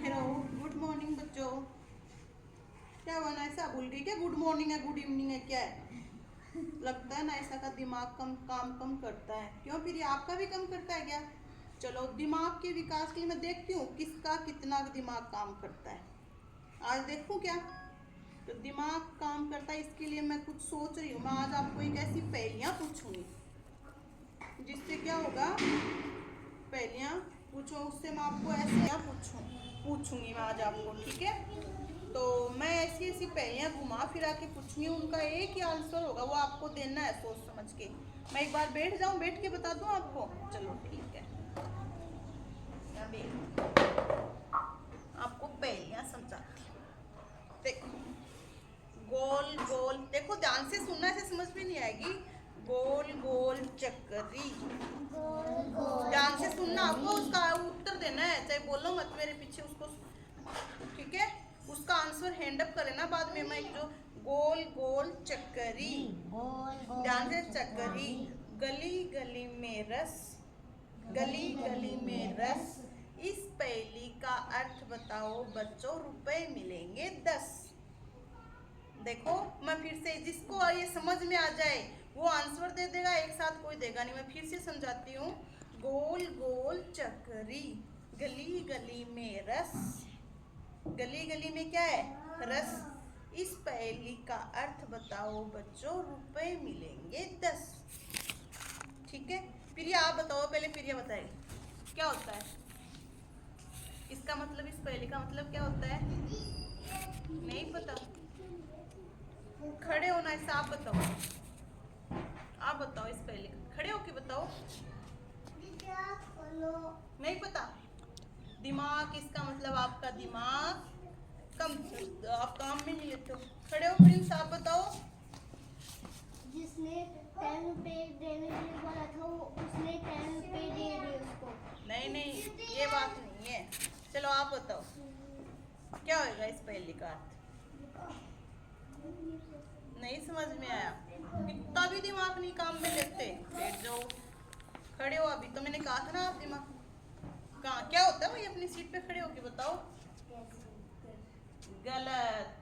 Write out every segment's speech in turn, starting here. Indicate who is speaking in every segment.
Speaker 1: Hello, good morning बच्चों। क्या हुआ ना, ऐसा भूल गई क्या? गुड मॉर्निंग है, गुड इवनिंग है, क्या है? लगता है ना ऐसा का दिमाग काम कम करता है। क्यों, फिर ये आपका भी कम करता है क्या? चलो, दिमाग के विकास के लिए मैं देखती हूँ किसका कितना दिमाग काम करता है। आज देखूँ क्या? तो दिमाग काम करता है, इसके लिए मैं कुछ सोच रही हूँ। मैं आज आपको एक ऐसी पहेलियाँ पूछूंगी जिससे क्या होगा। पहेलियाँ पूछो, उससे मैं आपको ऐसे पूछूंगी मैं आज आपको, ठीक है? तो मैं ऐसी ऐसी पहेलियाँ घुमा फिरा के पूछूंगी, उनका एक ही आंसर होगा, वो आपको देना है सोच समझ के। मैं एक बार बैठ जाऊँ, बैठ के बता दूँ आपको? चलो ठीक है, मैं आपको पहेलियाँ समझाती हूँ। देखो, गोल गोल, देखो ध्यान से सुनना, ऐसे समझ में नहीं आएगी। गोल गोल चक्करी, ध्यान से सुनना, आपको उसका उत्तर देना है, चाहे बोलो मत मेरे पीछे उसको, ठीक है? उसका आंसर हैंड अप करे ना बाद में। मैं एक जो गोल गोल चक्करी, ध्यान से, चक्करी, गली गली में रस, गली गली में रस, इस पहेली का अर्थ बताओ बच्चों, रुपए मिलेंगे 10। देखो, मैं फिर से, जिसको ये समझ में आ जाए वो आंसर दे देगा, एक साथ कोई देगा नहीं। मैं फिर से समझाती हूँ। गोल गोल चक्करी, गली गली में रस, गली गली में क्या है? रस, इस पहेली का अर्थ बताओ बच्चों, रुपए मिलेंगे 10। ठीक है, फिर ये आप बताओ पहले, फिर ये बताएगी क्या होता है इसका मतलब, इस पहेली का मतलब क्या होता है? नहीं पता? खड़े होना ऐसा, आप बताओ, आप बताओ इस पहेली का, खड़े होके बताओ। नहीं पता? दिमाग, इसका मतलब आपका दिमाग कम, आप काम में नहीं लेते हो। खड़े हो प्रिंस, आप बताओ।
Speaker 2: जिसने 10 रुपए देने के लिए बोला था, उसने 10 रुपए दे दिए उसको।
Speaker 1: नहीं, ये बात नहीं है। चलो आप बताओ क्या होगा इस पहेली का अर्थ? नहीं समझ में आया? कितना भी दिमाग नहीं काम में लेते। बैठ जाओ, खड़े हो, अभी तो मैंने कहा था ना आप दिमाग कहाँ, क्या होता है भाई? अपनी सीट पे खड़े होके बताओ। गलत।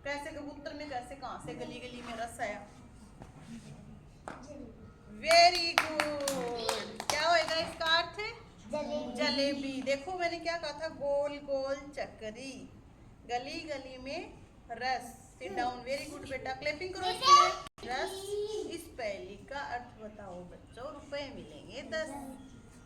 Speaker 1: कैसे, कबूतर में कैसे, कहाँ से गली गली में रस आया? Very good. क्या होएगा इसका अर्थ? जलेबी। देखो मैंने क्या कहा था, गोल गोल चक्करी, गली गली में रस। सिट डाउन, वेरी गुड बेटा, क्लैपिंग करो इसके लिए। रस, इस पहेली का अर्थ बताओ बच्चों, रुपए मिलेंगे 10।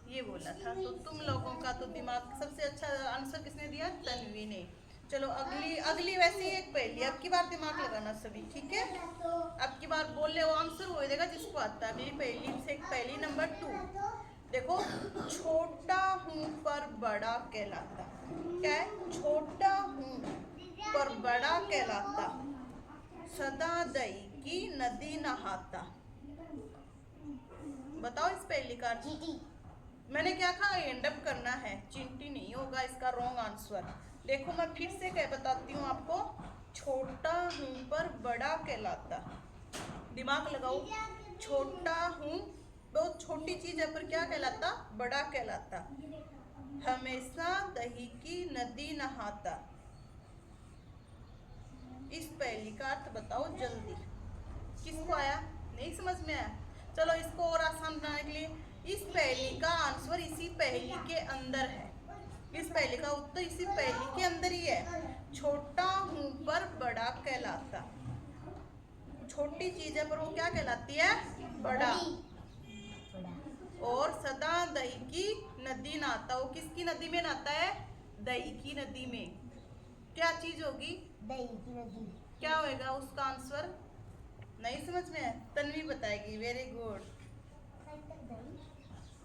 Speaker 1: ये बोला था। तो तुम लोगों का तो दिमाग, सबसे अच्छा आंसर किसने दिया? तन्वी ने। चलो अगली अगली वैसे ही एक पहेली, अब की बार दिमाग लगाना सभी, ठीक है? अब की बार बोल रहे हो आंसर वो देगा जिसको आता है। मेरी पहेली से पहेली नंबर 2, देखो, छोटा हूँ पर बड़ा कहलाता। क्या है? छोटा हूँ पर बड़ा कहलाता, सदा दही की नदी नहाता। बताओ इस पहेली का अर्थ। मैंने क्या कहा, एंड अप करना है, चिंटी नहीं होगा इसका रॉन्ग आंसर। देखो मैं फिर से कह बताती हूँ आपको, छोटा हूँ पर बड़ा कहलाता, दिमाग लगाओ। छोटा हूँ, बहुत छोटी चीज है, पर क्या कहलाता? बड़ा कहलाता, हमेशा दही की नदी नहाता। इस पहेली का अर्थ बताओ जल्दी। किसको आया? नहीं समझ में आया? चलो इसको और आसान बनाने के लिए, इस पहेली का आंसर इसी पहेली के अंदर है। इस पहेली का उत्तर इसी पहेली के अंदर ही है। छोटा हूँ पर बड़ा कहलाता, छोटी चीज है पर वो क्या कहलाती है? बड़ा। और सदा दही की नदी नहाता, वो किसकी नदी में नहाता है? दही की नदी में। क्या चीज होगी?
Speaker 2: दही की नदी।
Speaker 1: क्या होएगा उसका आंसर? नहीं समझ में है? तन्वी बताएगी, very good.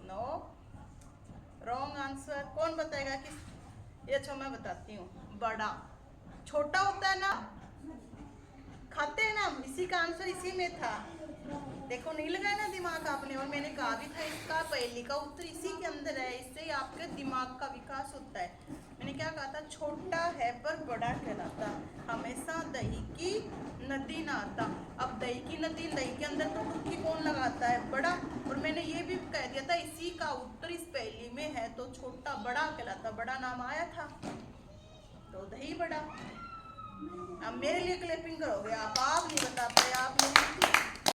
Speaker 1: No, wrong answer. कौन बताएगा? किस? ये अच्छा मैं बताती हूँ, बड़ा। छोटा होता है ना, खाते हैं ना हम, इसी का आंसर इसी में था। देखो नहीं लगाया ना दिमाग आपने, और मैंने कहा भी था इसका पहेली का उत्तर इसी के अंदर है, इससे ही आपके दिमाग का विकास होता है। मैंने क्या कहा था? छोटा है पर बड़ा कहलाता, हमेशा दही की नदी नहाता। अब दही की नदी, दही के अंदर तो डुबकी कौन लगाता है? बड़ा। और मैंने ये भी कह दिया था इसी का उत्तर इस पहेली में है, तो छोटा बड़ा कहलाता, बड़ा नाम आया था। तो दही बड़ा। अब मेरे लिए क्लैपिंग करोगे आप